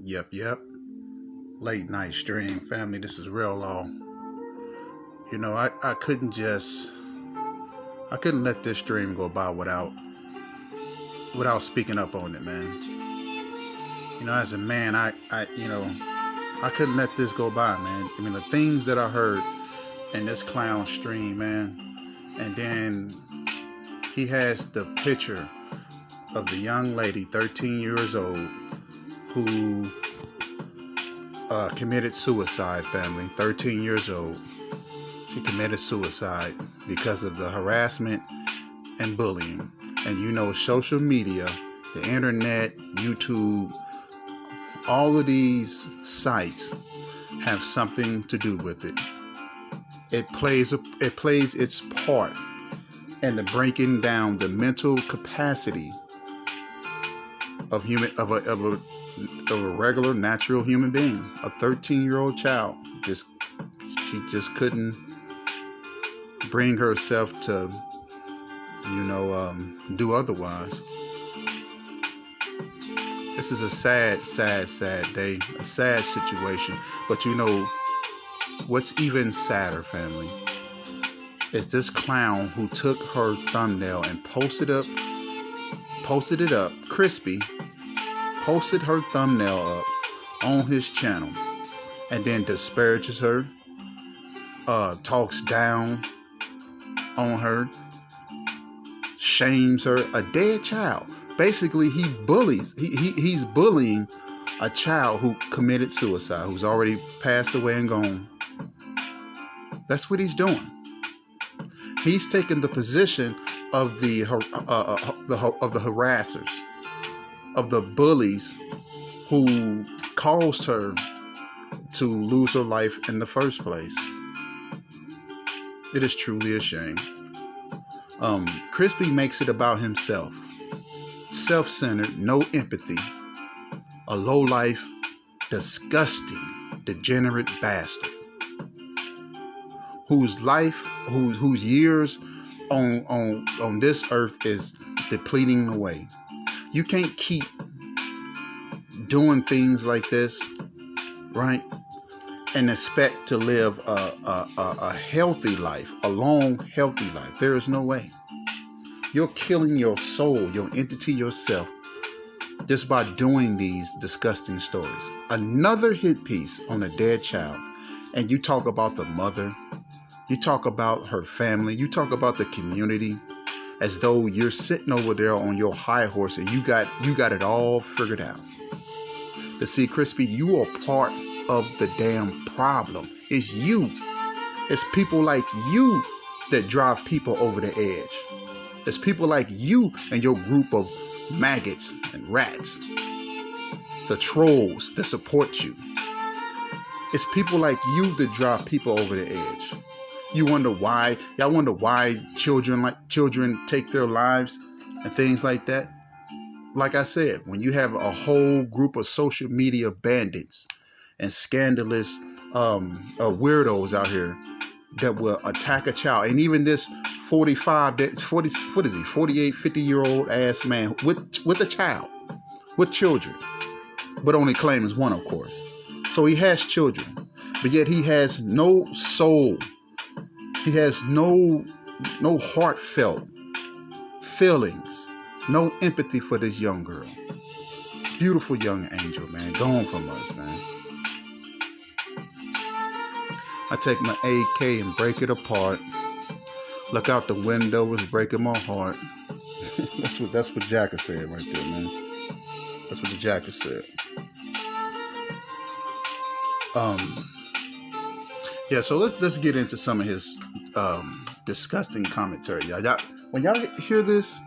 Yep. Late night stream, family. This is real law. I couldn't let this stream go by without speaking up on it, man. As a man, I couldn't let this go by, man. I mean, the things that I heard in this clown stream, man. And then he has the picture of the young lady, 13 years old, who committed suicide, family. 13 years old. She committed suicide because of the harassment and bullying. And social media, the internet, YouTube, all of these sites have something to do with it. It plays its part in the breaking down the mental capacity of a regular natural human being. A 13-year-old child she just couldn't bring herself to do otherwise. This is a sad day, a sad situation. But what's even sadder, family, is this clown who took her thumbnail and posted it up, Crispy, posted her thumbnail up on his channel, and then disparages her, talks down on her, shames her, a dead child. Basically, he's bullying a child who committed suicide, who's already passed away and gone. That's what he's doing. He's taking the position of the harassers, of the bullies who caused her to lose her life in the first place. It is truly a shame. Crispy makes it about himself. Self-centered, no empathy. A low-life, disgusting, degenerate bastard. Whose years on this earth is depleting away. You can't keep doing things like this, right? And expect to live a healthy life, a long, healthy life. There is no way. You're killing your soul, your entity, yourself, just by doing these disgusting stories. Another hit piece on a dead child. And you talk about the mother. You talk about her family. You talk about the community as though you're sitting over there on your high horse and you got it all figured out. But see, Crispy, you are part of the damn problem. It's you. It's people like you that drive people over the edge. It's people like you and your group of maggots and rats, the trolls that support you. It's people like you that drive people over the edge. Y'all wonder why children take their lives and things like that. Like I said, when you have a whole group of social media bandits and scandalous weirdos out here that will attack a child, and even this 48, 50-year-old ass man with a child, with children, but only claims one, of course. So he has children, but yet he has no soul. He has no heartfelt feelings, no empathy for this young girl. Beautiful young angel, man, gone from us, man. I take my AK and break it apart. Look out the window, it's breaking my heart. that's what Jacker said right there, man. That's what the Jacker said. Yeah, so let's get into some of his disgusting commentary, y'all. When y'all hear this,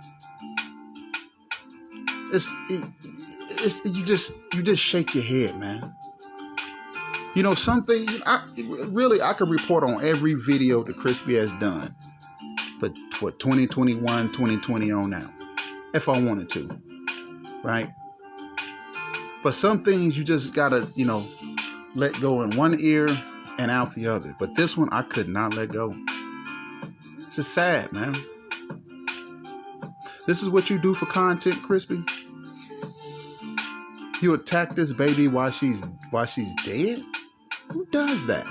you just shake your head, man. Something I could report on every video that Crispy has done, but for 2021, 2020 on now, if I wanted to, right? But some things you just gotta, let go in one ear and out the other. But this one, I could not let go. It's just sad, man. This is what you do for content, Crispy? You attack this baby while she's dead? Who does that?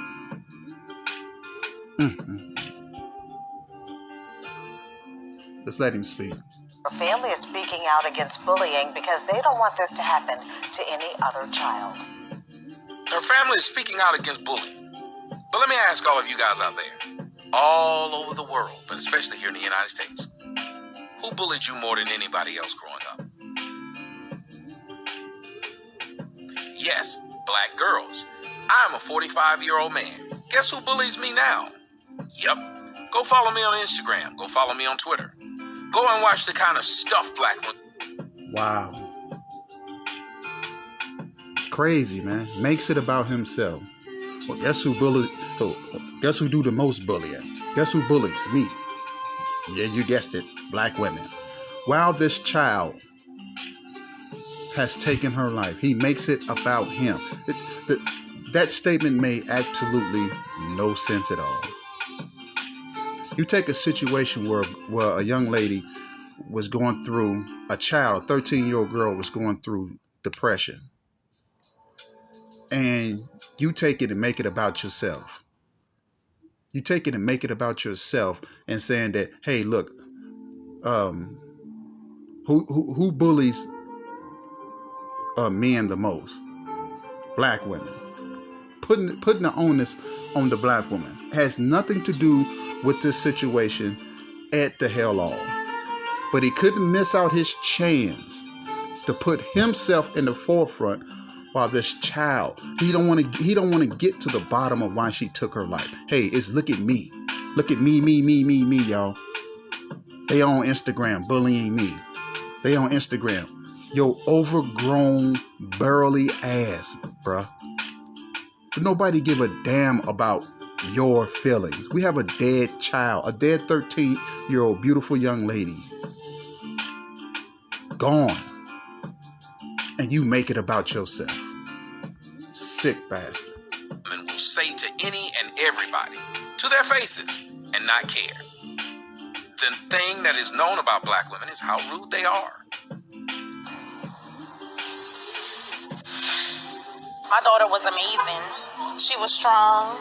Let's let him speak. Her family is speaking out against bullying because they don't want this to happen to any other child. Her family is speaking out against bullying. But let me ask all of you guys out there, all over the world, but especially here in the United States, who bullied you more than anybody else growing up? Yes, black girls. I'm a 45-year-old man. Guess who bullies me now? Yep. Go follow me on Instagram. Go follow me on Twitter. Go and watch the kind of stuff black women. Wow. Crazy, man. Makes it about himself. Well, guess who guess who do the most bullying? Guess who bullies? Me. Yeah, you guessed it. Black women. While this child has taken her life, he makes it about him. That statement made absolutely no sense at all. You take a situation where a young lady was going through, a 13-year-old girl was going through depression. And you take it and make it about yourself. You take it and make it about yourself and saying that, hey, look, who bullies men the most? Black women. Putting the onus on the black woman has nothing to do with this situation at the hell all. But he couldn't miss out his chance to put himself in the forefront while this child, he don't want to get to the bottom of why she took her life. Hey, it's look at me, me, y'all. They on Instagram bullying me. They on Instagram. Yo, overgrown, burly ass, bruh. Nobody give a damn about your feelings. We have a dead child, a dead 13-year-old beautiful young lady. Gone. And you make it about yourself. Sick bastard. And will say to any and everybody, to their faces, and not care. The thing that is known about black women is how rude they are. My daughter was amazing. She was strong.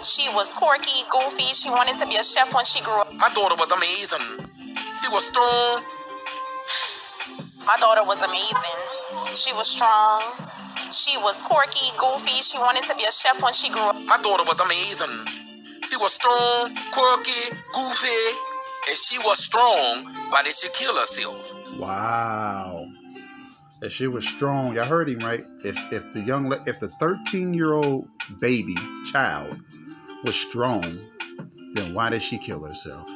She was quirky, goofy. She wanted to be a chef when she grew up. My daughter was amazing. She was strong. My daughter was amazing. She was strong. She was quirky, goofy. She wanted to be a chef when she grew up. My daughter was amazing. She was strong, quirky, goofy, and she was strong, but did she kill herself? Wow. If she was strong, y'all heard him right. If the 13-year-old baby child was strong, then why did she kill herself?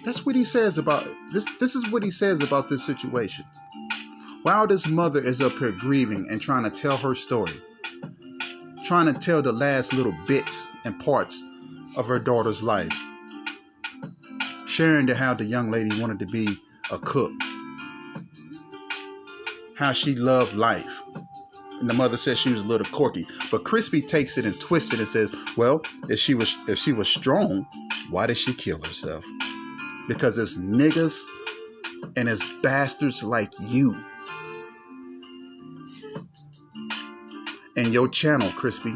That's what he says about this. This is what he says about this situation. While this mother is up here grieving and trying to tell her story, trying to tell the last little bits and parts of her daughter's life, sharing how the young lady wanted to be a cook, how she loved life. And the mother says she was a little quirky. But Crispy takes it and twists it and says, well, if she was strong, why did she kill herself? Because it's niggas and it's bastards like you. And your channel, Crispy,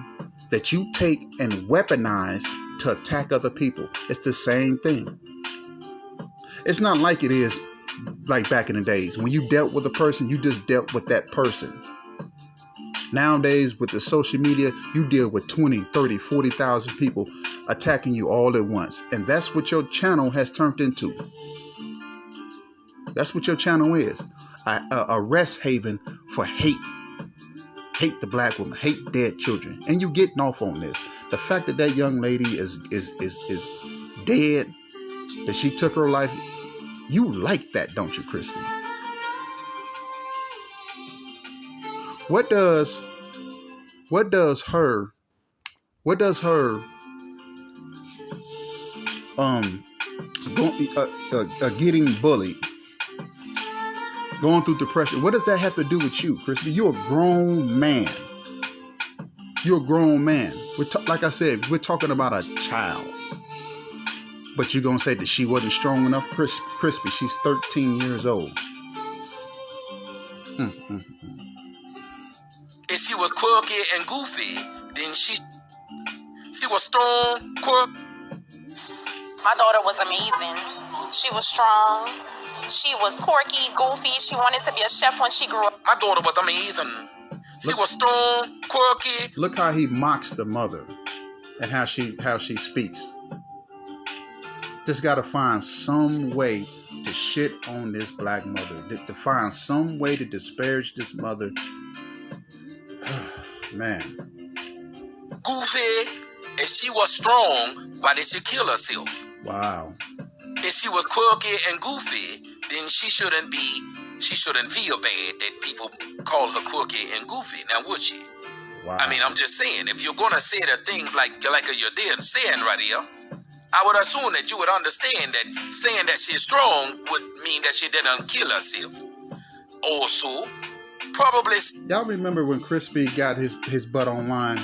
that you take and weaponize to attack other people. It's the same thing. It's not like it is like back in the days. When you dealt with a person, you just dealt with that person. Nowadays, with the social media, you deal with 20, 30, 40,000 people attacking you all at once. And that's what your channel has turned into. That's what your channel is. A rest haven for hate. Hate the black woman. Hate dead children. And you getting off on this. The fact that that young lady is dead, that she took her life, you like that, don't you, Crispy? What does her getting bullied, going through depression, what does that have to do with you, Crispy? You're a grown man. You're a grown man. Like I said, we're talking about a child. But you're going to say that she wasn't strong enough? Crispy, she's 13 years old. If she was quirky and goofy, then she was strong, quirky. My daughter was amazing. She was strong. She was quirky, goofy. She wanted to be a chef when she grew up. My daughter was amazing. She was strong, quirky. Look how he mocks the mother and how she speaks. Just got to find some way to shit on this black mother. To find some way to disparage this mother. Man. Goofy. If she was strong, why did she kill herself? Wow. If she was quirky and goofy, then she shouldn't feel bad that people call her quirky and goofy. Now, would she? Wow. I mean, I'm just saying, if you're gonna say the things like you're saying right here, I would assume that you would understand that saying that she's strong would mean that she didn't kill herself. Also, probably. Y'all remember when Crispy got his butt online?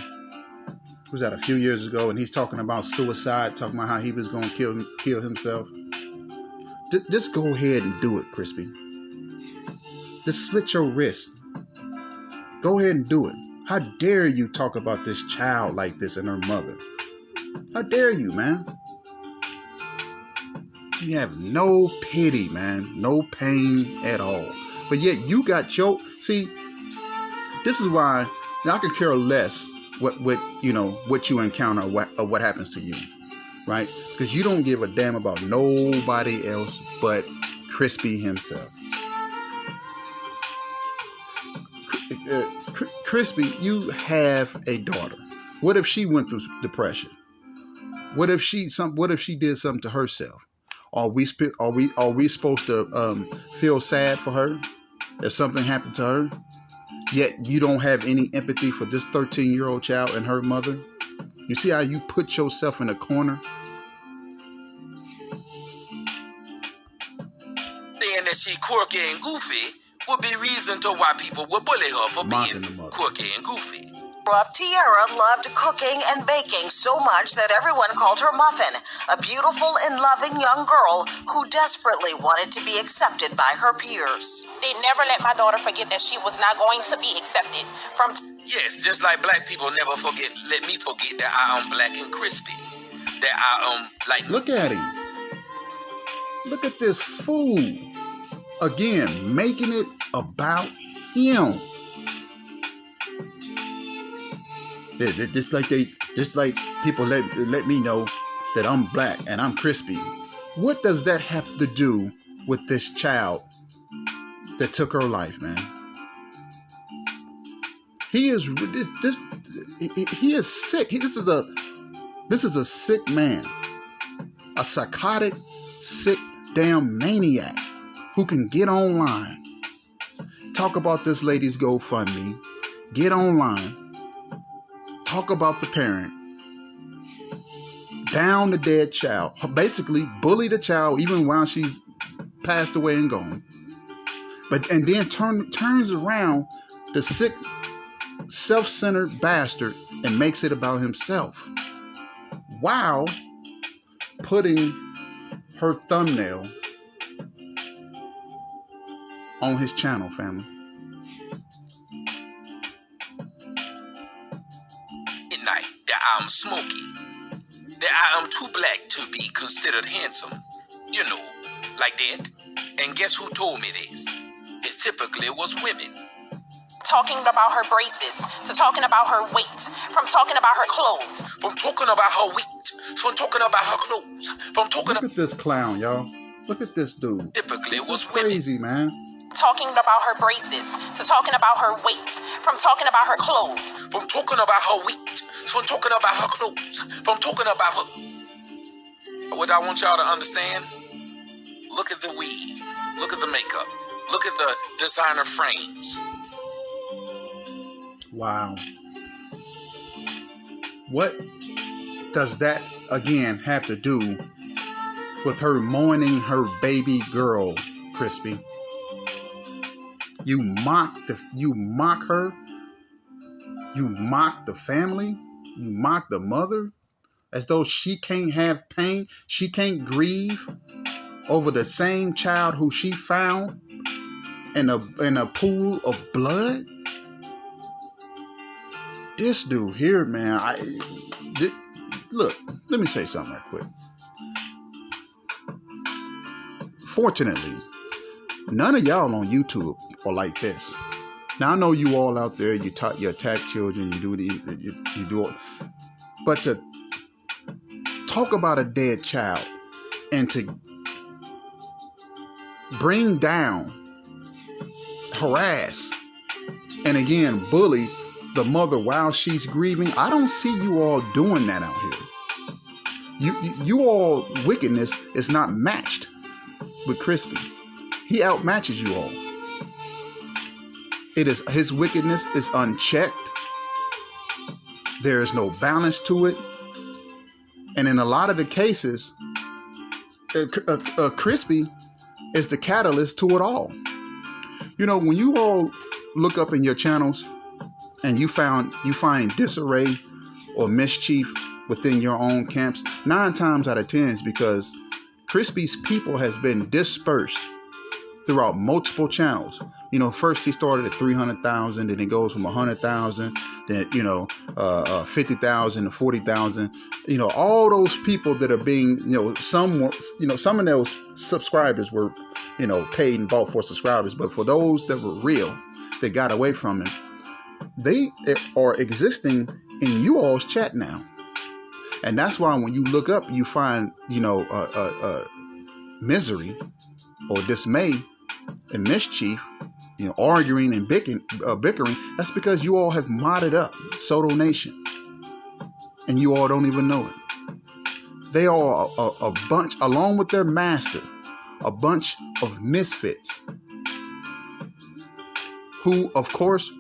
Was that a few years ago? And he's talking about suicide, talking about how he was going to kill himself. Just go ahead and do it, Crispy. Just slit your wrist. Go ahead and do it. How dare you talk about this child like this and her mother? How dare you, man? You have no pity, man. No pain at all. But yet you got your... See, this is why I could care less what you encounter or what happens to you, right? Because you don't give a damn about nobody else but Crispy himself. Crispy, you have a daughter. What if she went through depression? What if she did something to herself? Are we supposed to feel sad for her if something happened to her? Yet you don't have any empathy for this 13-year-old child and her mother. You see how you put yourself in a corner? Saying that she quirky and goofy would be reason to why people would bully her for being quirky and goofy. Tiara loved cooking and baking so much that everyone called her Muffin, a beautiful and loving young girl who desperately wanted to be accepted by her peers. They never let my daughter forget that she was not going to be accepted from... Yes, just like black people never let me forget that I am black and crispy. That I am like... Look at him. Look at this fool. Again, making it about him. Just like people let me know that I'm black and I'm crispy. What does that have to do with this child that took her life, man? He is sick. This is a sick man, a psychotic, sick damn maniac who can get online, talk about this lady's GoFundMe, get online, talk about the parent, down the dead child, basically bully the child even while she's passed away and gone, and then turns around the sick, self-centered bastard and makes it about himself while putting her thumbnail on his channel, family. Midnight, that I'm smoky, that I am too black to be considered handsome, like that. And guess who told me this? It typically was women. Talking about her braces, to talking about her weight, from talking about her clothes. From talking about her weight, from talking about her clothes, from talking Look at this clown, y'all. Look at this dude. Typically this was is crazy, women. Man. Talking about her braces, to talking about her weight, from talking about her clothes. From talking about her weight, from talking about her clothes, from talking about her... What I want y'all to understand, look at the weave, look at the makeup, look at the designer frames. Wow. What does that, again, have to do with her mourning her baby girl, Crispy? You mock her, you mock the family, you mock the mother, as though she can't have pain, she can't grieve over the same child who she found in a pool of blood. This dude here, man. Look, let me say something right quick. Fortunately, none of y'all on YouTube are like this. Now I know you all out there. You attack children. You do it. But to talk about a dead child and to bring down, harass, and again bully the mother while she's grieving, I don't see you all doing that out here. You all wickedness is not matched with Crispy. He outmatches you all. His wickedness is unchecked. There is no balance to it, and in a lot of the cases, Crispy is the catalyst to it all. You know, when you all look up in your channels and you find disarray or mischief within your own camps, 9 times out of 10 is because Crispy's people has been dispersed throughout multiple channels. You know, first he started at 300,000, then it goes from 100,000, then 50,000 to 40,000. You know, all those people that are being, some of those subscribers were, paid and bought for subscribers, but for those that were real, that got away from him, they are existing in you all's chat now. And that's why when you look up, you find, misery or dismay and mischief, arguing and bickering. That's because you all have modded up Soto Nation, and you all don't even know it. They are a bunch, along with their master, a bunch of misfits who, of course,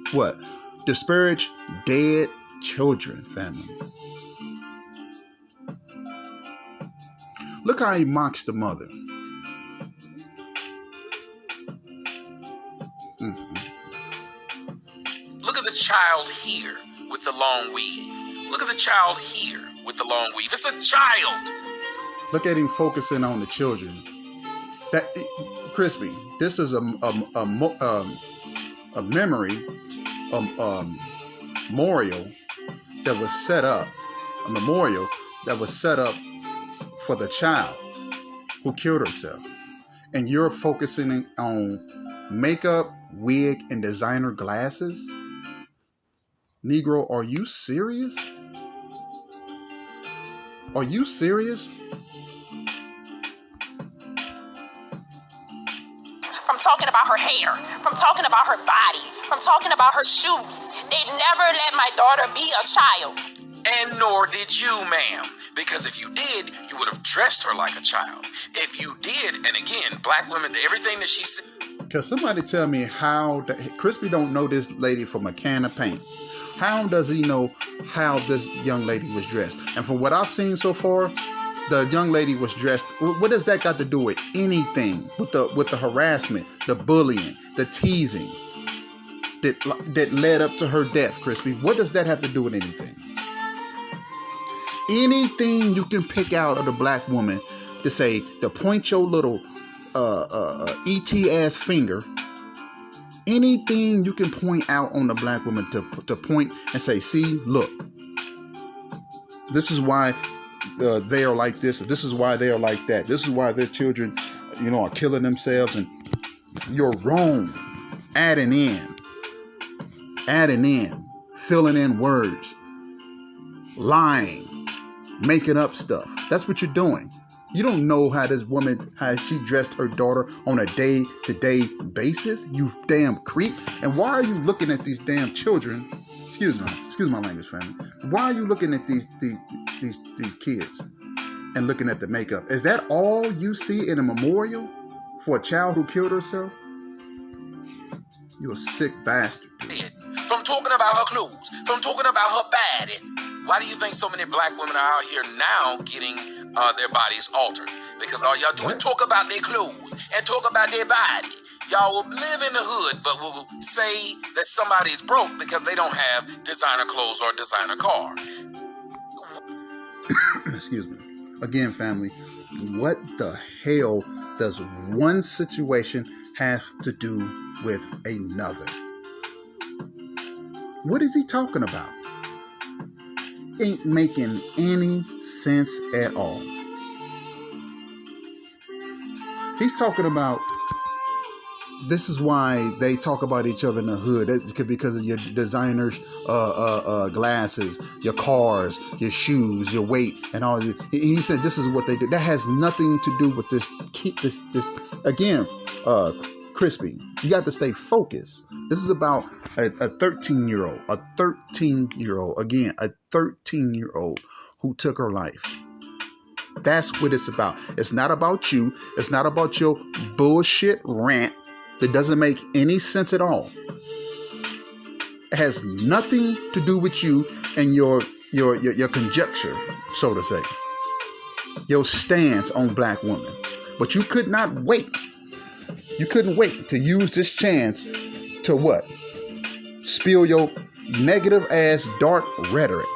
disparage dead children, family. Look how he mocks the mother. Look at the child here with the long weave. Look at the child here with the long weave. It's a child. Look at him focusing on the children. That Crispy, this is a memory, memorial that was set up, a memorial that was set up for the child who killed herself. And you're focusing on makeup, wig, and designer glasses? Negro, are you serious? Are you serious? From talking about her hair, from talking about her body, from talking about her shoes. They never let my daughter be a child. And nor did you, ma'am. Because if you did, you would have dressed her like a child. If you did, and again, black women, everything that she said. Because somebody tell me how Crispy don't know this lady from a can of paint. How does he know how this young lady was dressed? And from what I've seen so far, the young lady was dressed. What does that got to do with anything? With the harassment, the bullying, the teasing that led up to her death, Crispy? What does that have to do with anything? Anything you can pick out of the black woman to point your little ET ass finger. Anything you can point out on the black woman to point and say, see, look, this is why they are like this. This is why they are like that. This is why their children, are killing themselves. And you're wrong. Adding in, filling in words, lying, making up stuff. That's what you're doing. You don't know how this woman, how she dressed her daughter on a day-to-day basis, you damn creep. And why are you looking at these damn children? Excuse my language, family. Why are you looking at these kids and looking at the makeup? Is that all you see in a memorial for a child who killed herself? You a sick bastard, dude. From talking about her clothes, from talking about her body. Why do you think so many black women are out here now getting their bodies altered? Because all y'all do is talk about their clothes and talk about their body. Y'all will live in the hood, but will say that somebody's broke because they don't have designer clothes or designer car. Excuse me. Again, family, what the hell does one situation have to do with another? What is he talking about? Ain't making any sense at all. He's talking about, this is why they talk about each other in the hood. That's because of your designer glasses, your cars, your shoes, your weight, and all this. He said this is what they do. That has nothing to do with this again, Crispy. You got to stay focused. This is about a 13-year-old, a 13-year-old who took her life. That's what it's about. It's not about you. It's not about your bullshit rant that doesn't make any sense at all. It has nothing to do with you and your conjecture, so to say. Your stance on black women. But you could not wait. You couldn't wait to use this chance to what? Spill your negative ass dark rhetoric.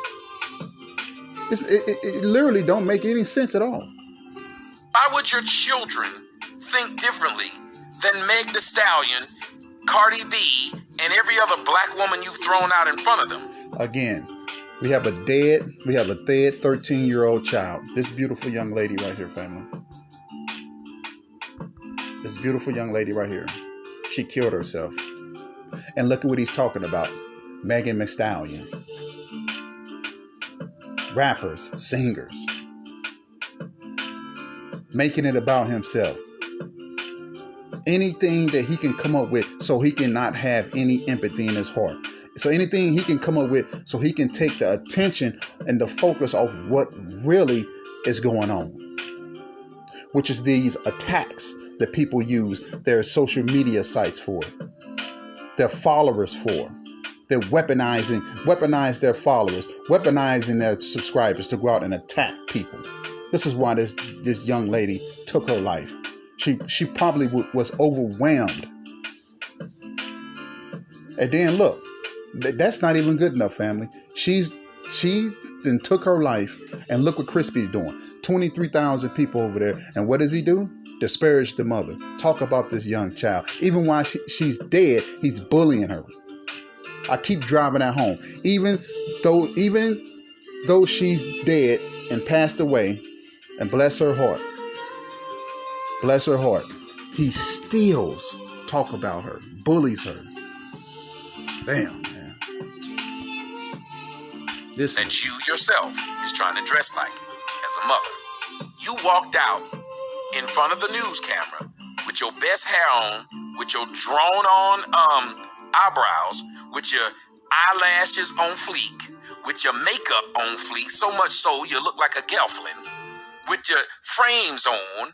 It literally don't make any sense at all. Why would your children think differently than Meg Thee Stallion, Cardi B, and every other black woman you've thrown out in front of them? Again, we have a dead 13-year-old child. This beautiful young lady right here, family. This beautiful young lady right here. She killed herself. And look at what he's talking about. Megan Thee Stallion. Rappers, singers. Making it about himself. Anything that he can come up with so he can not have any empathy in his heart. So anything he can come up with so he can take the attention and the focus off what really is going on. Which is these attacks that people use their social media sites for. Their followers for. They're weaponize their followers, weaponizing their subscribers to go out and attack people. This is why this young lady took her life. She probably was overwhelmed. And then look, that's not even good enough, family. She then took her life, and look what Crispy's doing. 23,000 people over there, and what does he do? Disparage the mother. Talk about this young child. Even while she's dead, he's bullying her. I keep driving that home. Even though she's dead and passed away, and bless her heart, he still talk about her, bullies her. Damn, man. That you yourself is trying to dress like as a mother. You walked out in front of the news camera with your best hair on, with your drawn on eyebrows, with your eyelashes on fleek, with your makeup on fleek, so much so you look like a Gelflin, with your frames on.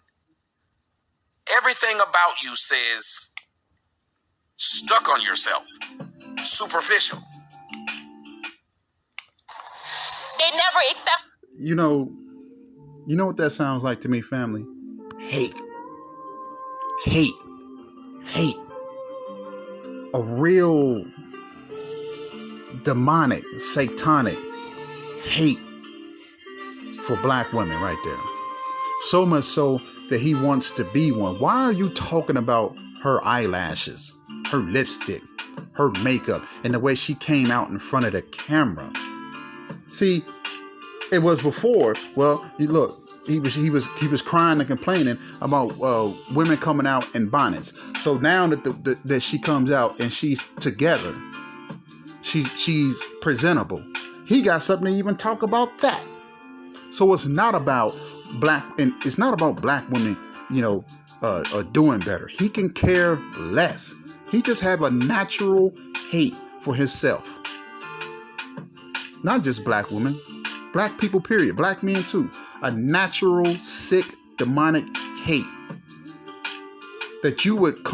Everything about you says stuck on yourself, superficial. They never accept. You know what that sounds like to me, family? Hate. A real demonic, satanic hate for black women right there. So much so that he wants to be one. Why are you talking about her eyelashes, her lipstick, her makeup, and the way she came out in front of the camera? See, it was before. Well, look, he was crying and complaining about women coming out in bonnets. So now that she comes out and she's together, she's presentable. He got something to even talk about that. So it's not about black women, doing better. He can care less. He just have a natural hate for himself. Not just black women, black people, period. Black men too. A natural, sick, demonic hate. That you would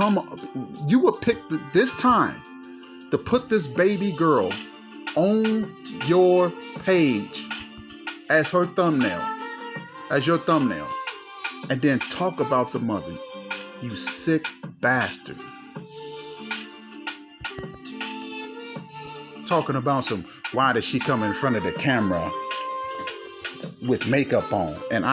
pick this time to put this baby girl on your page as her thumbnail, as your thumbnail, and then talk about the mother. You sick bastard. Talking about why does she come in front of the camera with makeup on? And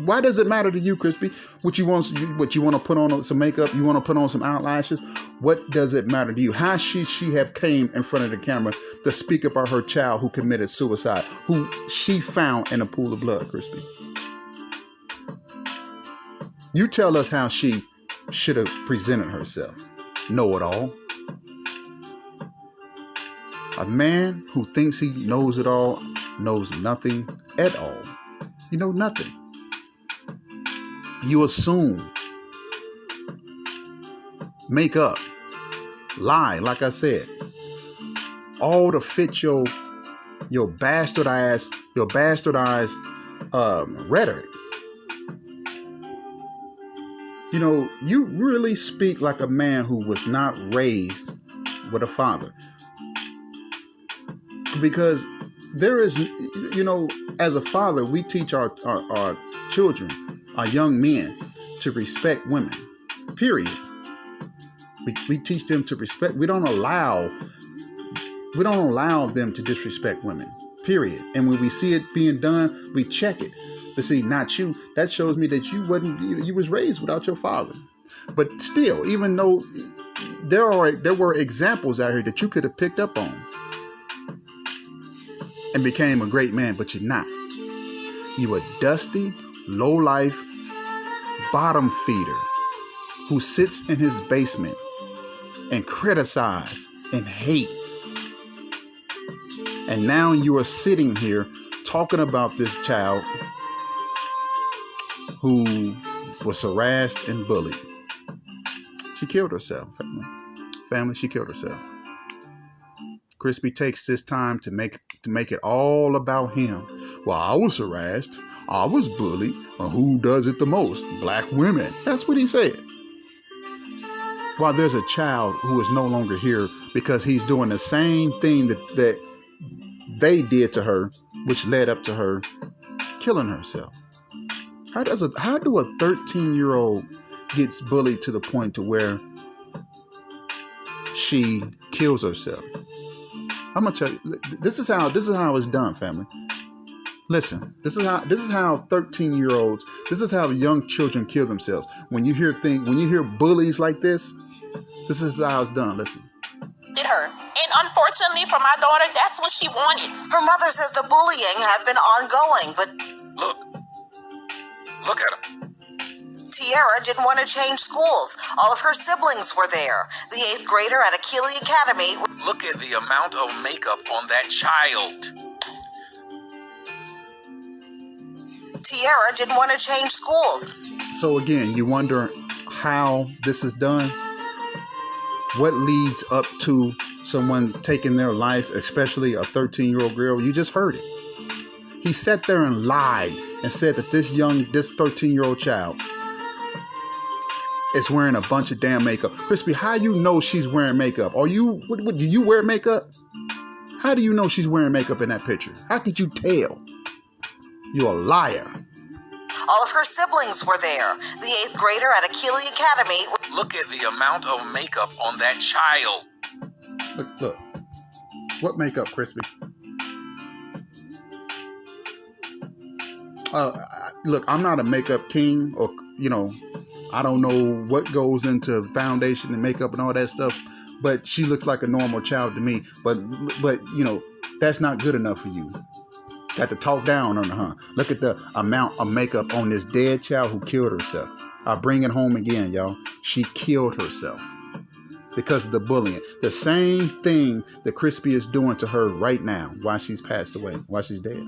Why does it matter to you, Crispy? What you want to put on some makeup? You want to put on some eyelashes? What does it matter to you? How she have came in front of the camera to speak about her child who committed suicide, who she found in a pool of blood, Crispy? You tell us how she should have presented herself. Know it all. A man who thinks he knows it all knows nothing at all. You know nothing. You assume, make up, lie, like I said, all to fit your bastardized rhetoric. You know, you really speak like a man who was not raised with a father. Because there is, you know, as a father, we teach our children, our young men, to respect women, period. We teach them to respect. We don't allow them to disrespect women, period. And when we see it being done, we check it. But see, not you. That shows me that you was raised without your father. But still, even though there were examples out here that you could have picked up on and became a great man, but you're not. You a dusty, low-life, bottom feeder who sits in his basement and criticize and hate. And now you are sitting here talking about this child who was harassed and bullied. She killed herself, family. She killed herself. Crispy takes this time to make it all about him. Well, I was harassed, I was bullied. Well, who does it the most? Black women. That's what he said. While there's a child who is no longer here because he's doing the same thing that they did to her, which led up to her killing herself. How do a 13-year-old gets bullied to the point to where she kills herself? I'm gonna tell you, this is how it's done, family. Listen, this is how 13-year-olds, this is how young children kill themselves. When you hear bullies like this is how it's done. Listen. Did her. And unfortunately for my daughter, that's what she wanted. Her mother says the bullying had been ongoing, but Look at him. Tiara didn't want to change schools. All of her siblings were there. The 8th grader at Achille Academy. Look at the amount of makeup on that child. Tiara didn't want to change schools. So again, you wonder how this is done? What leads up to someone taking their life, especially a 13-year-old girl? You just heard it. He sat there and lied and said that this 13-year-old child is wearing a bunch of damn makeup. Crispy, how you know she's wearing makeup? Do you wear makeup? How do you know she's wearing makeup in that picture? How could you tell? You're a liar. All of her siblings were there. The 8th grader at Achille Academy. Look at the amount of makeup on that child. Look. What makeup, Crispy? Look, I'm not a makeup king, or I don't know what goes into foundation and makeup and all that stuff, but she looks like a normal child to me. But that's not good enough for you. Got to talk down on her, huh? Look at the amount of makeup on this dead child who killed herself. I bring it home again, y'all. She killed herself because of the bullying. The same thing that Crispy is doing to her right now while she's passed away, while she's dead.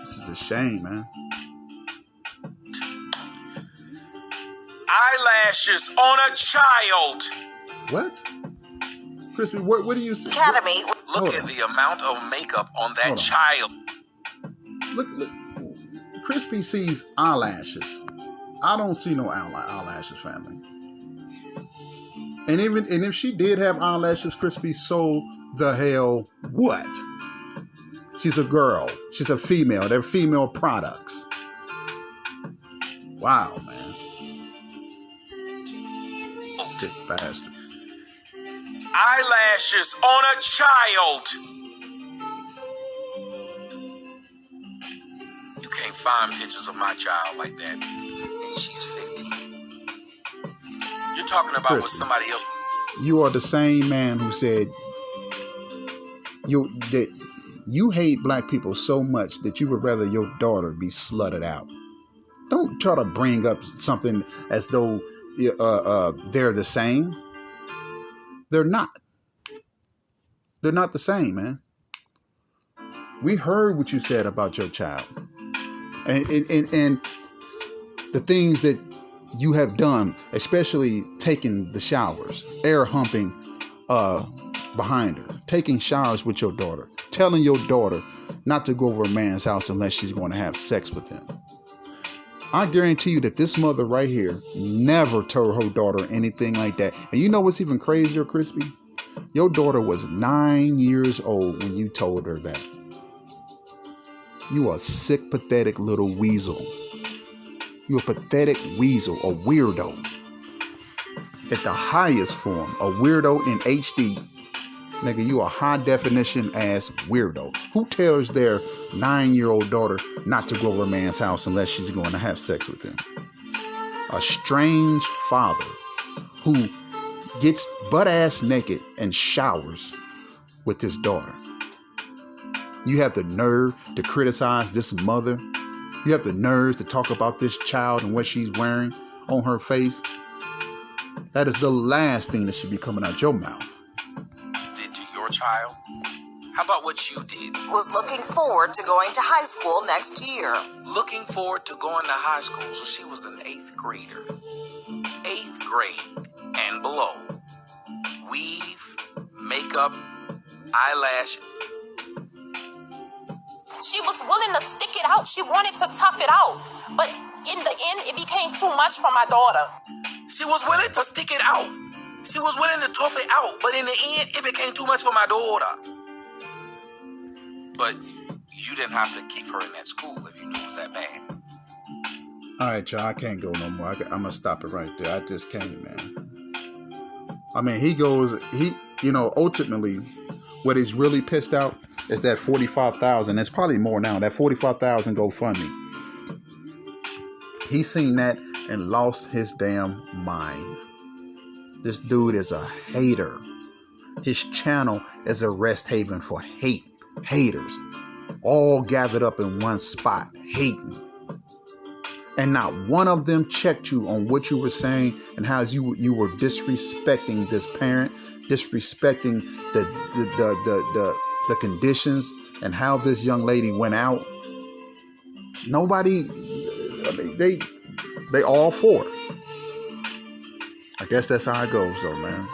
This is a shame, man. Eyelashes on a child. What? Crispy, what do you see? Academy. Look at the amount of makeup on that child. Look. Crispy sees eyelashes. I don't see no eyelashes, family. And if she did have eyelashes, Crispy, so the hell what? She's a girl. She's a female. They're female products. Wow, man. Sick bastard. Eyelashes on a child. You can't can't find pictures of my child like that. And she's 15. You're talking about what somebody else. You are the same man who said that you hate black people so much that you would rather your daughter be slutted out. Don't try to bring up something as though they're the same. They're not. They're not the same, man. We heard what you said about your child. And the things that you have done, especially taking the showers, air humping behind her, taking showers with your daughter, telling your daughter not to go over a man's house unless she's going to have sex with him. I guarantee you that this mother right here never told her daughter anything like that. And you know what's even crazier, Crispy? Your daughter was 9 years old when you told her that. You a sick, pathetic little weasel. You a pathetic weasel, a weirdo. At the highest form, a weirdo in HD. Nigga, you a high definition ass weirdo. Who tells their 9-year-old daughter not to go over a man's house unless she's going to have sex with him? A strange father who gets butt ass naked and showers with his daughter. You have the nerve to criticize this mother. You have the nerve to talk about this child and what she's wearing on her face. That is the last thing that should be coming out your mouth. Did to your child? How about what you did? Was looking forward to going to high school next year. Looking forward to going to high school, so she was an 8th grader. 8th grade and below. Weave, makeup, eyelash. She was willing to stick it out. She wanted to tough it out. But in the end, it became too much for my daughter. She was willing to stick it out. She was willing to tough it out. But in the end, it became too much for my daughter. But you didn't have to keep her in that school if you knew it was that bad. All right, y'all. I can't go no more. I'm going to stop it right there. I just can't, man. I mean, ultimately, what he's really pissed out is that 45,000. It's probably more now. That 45,000 GoFundMe. He's seen that and lost his damn mind. This dude is a hater. His channel is a rest haven for haters, all gathered up in one spot, hating. And not one of them checked you on what you were saying and how you were disrespecting this parent, disrespecting the conditions and how this young lady went out. Nobody, I mean, they all for it. I guess that's how it goes, though, man.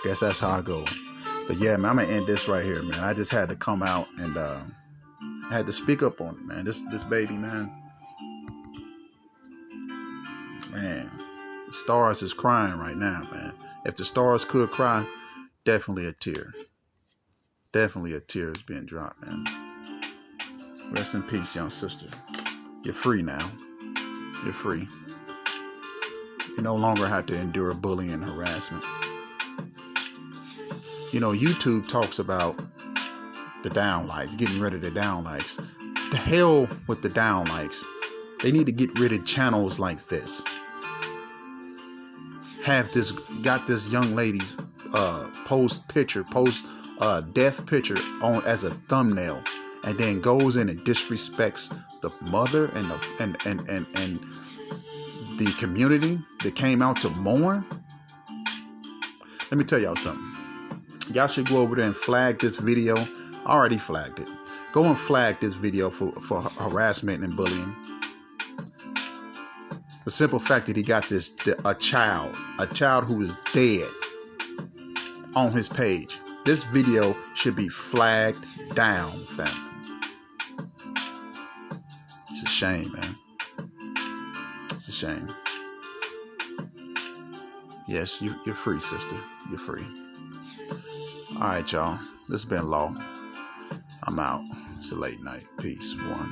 Guess that's how it goes. But yeah, man, I'm gonna end this right here, man. I just had to come out and I had to speak up on it, man. This baby, man. Man, the stars is crying right now, man. If the stars could cry, definitely a tear. Definitely a tear is being dropped, man. Rest in peace, young sister. You're free now. You're free. You no longer have to endure bullying and harassment. You know, YouTube talks about the downlikes, getting rid of the downlikes. The hell with the downlikes. They need to get rid of channels like this. Got this young lady's post death picture on as a thumbnail, and then goes in and disrespects the mother and the community that came out to mourn. Let me tell y'all something. Y'all should go over there and flag this video. I already flagged it. Go and flag this video for harassment and bullying. The simple fact that he got a child who is dead on his page. This video should be flagged down, fam. It's a shame, man. It's a shame. Yes, you're free, sister. You're free. All right, y'all. This has been Law. I'm out. It's a late night. Peace. One.